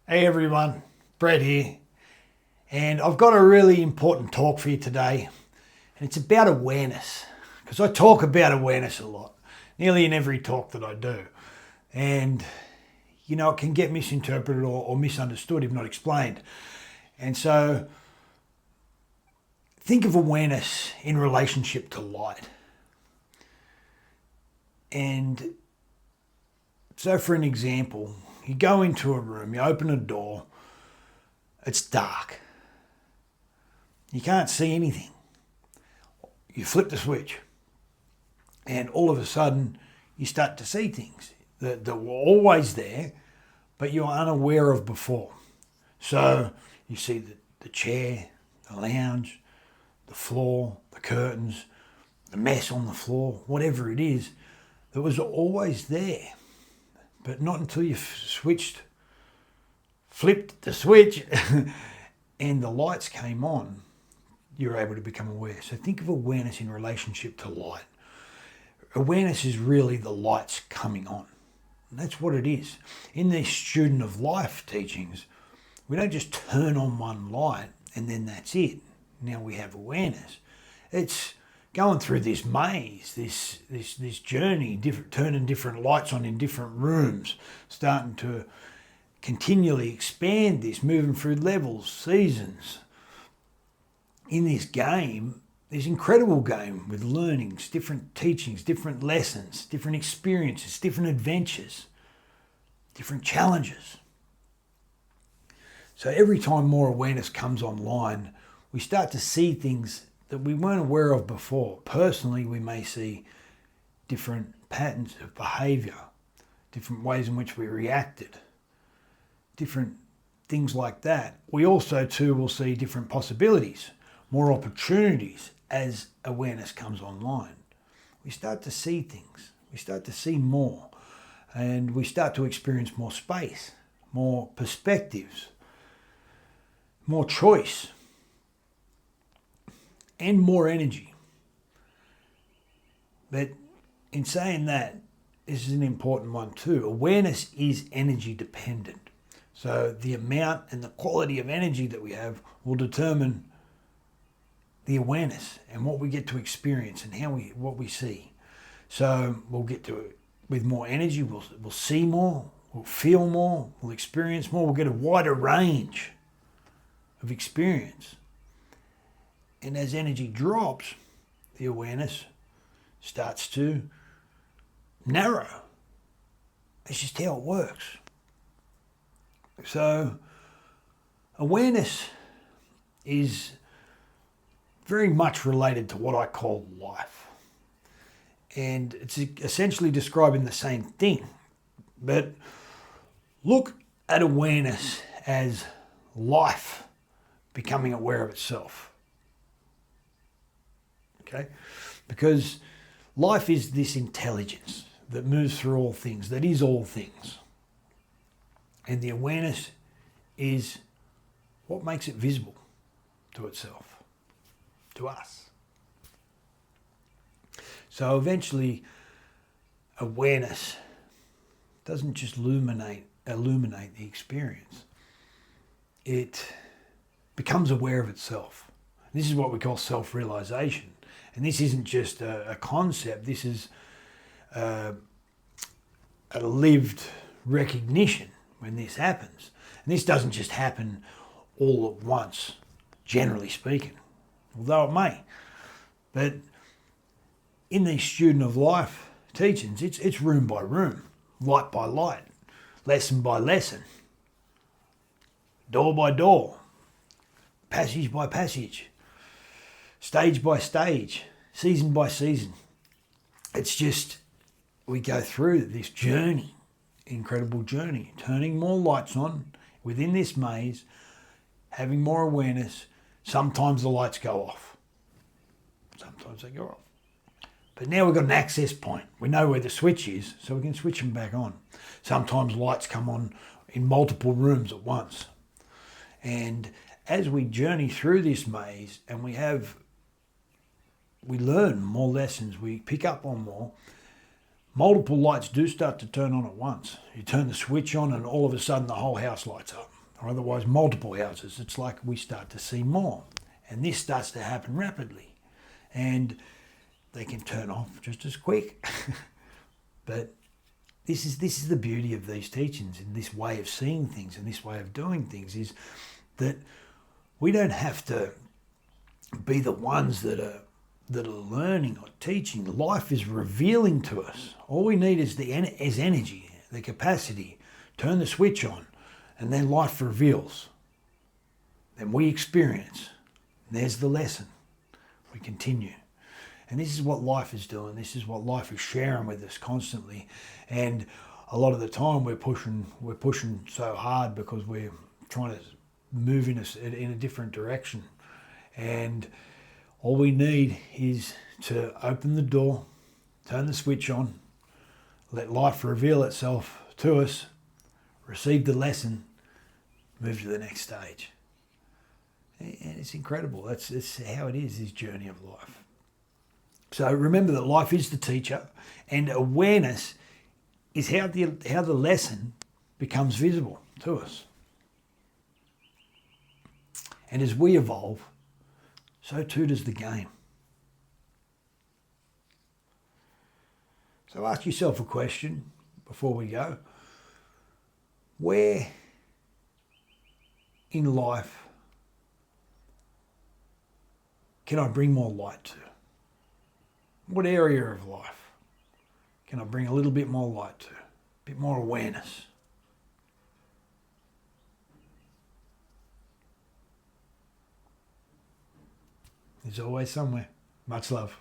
Hey everyone, Brett here, and I've got a really important talk for you today, and it's about awareness, because I talk about awareness a lot, nearly in every talk that I do, and it can get misinterpreted or misunderstood if not explained. And so think of awareness in relationship to light. And so for an example, you go into a room, you open a door, it's dark. You can't see anything. You flip the switch and all of a sudden you start to see things that were always there but you were unaware of before. So you see the chair, the lounge, the floor, the curtains, the mess on the floor, whatever it is that was always there. But not until you flipped the switch and the lights came on, you're able to become aware. So think of awareness in relationship to light. Awareness is really the lights coming on. And that's what it is. In these student of life teachings, we don't just turn on one light and then that's it. Now we have awareness. It's going through this maze, this journey, turning different lights on in different rooms, starting to continually expand this, moving through levels, seasons. In this game, this incredible game with learnings, different teachings, different lessons, different experiences, different adventures, different challenges. So every time more awareness comes online, we start to see things that we weren't aware of before. Personally, we may see different patterns of behaviour, different ways in which we reacted, different things like that. We also too will see different possibilities, more opportunities as awareness comes online. We start to see things, we start to see more, and we start to experience more space, more perspectives, more choice, and more energy. But in saying that, this is an important one too. Awareness is energy dependent. So the amount and the quality of energy that we have will determine the awareness and what we get to experience and what we see. So we'll get to it with more energy, we'll see more, we'll feel more, we'll experience more, we'll get a wider range of experience. And as energy drops, the awareness starts to narrow. It's just how it works. So awareness is very much related to what I call life. And it's essentially describing the same thing. But look at awareness as life becoming aware of itself. Okay? Because life is this intelligence that moves through all things, that is all things. And the awareness is what makes it visible to itself, to us. So eventually, awareness doesn't just illuminate the experience. It becomes aware of itself. This is what we call self-realization. And this isn't just a concept, this is a lived recognition when this happens. And this doesn't just happen all at once, generally speaking, although it may. But in these student of life teachings, it's room by room, light by light, lesson by lesson, door by door, passage by passage, stage by stage, season by season. It's just, we go through this journey, incredible journey, turning more lights on within this maze, having more awareness. Sometimes the lights go off. Sometimes they go off. But now we've got an access point. We know where the switch is, so we can switch them back on. Sometimes lights come on in multiple rooms at once. And as we journey through this maze and we learn more lessons, we pick up on more, multiple lights do start to turn on at once. You turn the switch on and all of a sudden the whole house lights up. or otherwise multiple houses. It's like we start to see more. And this starts to happen rapidly. And they can turn off just as quick. But this is the beauty of these teachings and this way of seeing things and this way of doing things, is that we don't have to be the ones that are learning or teaching. Life is revealing to us. All we need is energy, the capacity. Turn the switch on, and then life reveals. Then we experience. There's the lesson. We continue. And this is what life is doing. This is what life is sharing with us constantly. And a lot of the time we're pushing so hard because we're trying to move in a different direction. And all we need is to open the door, turn the switch on, let life reveal itself to us, receive the lesson, move to the next stage. And it's incredible. That's how it is, this journey of life. So remember that life is the teacher, and awareness is how the lesson becomes visible to us. And as we evolve, so too does the game. So ask yourself a question before we go. Where in life can I bring more light to? What area of life can I bring a little bit more light to? A bit more awareness? There's always somewhere. Much love.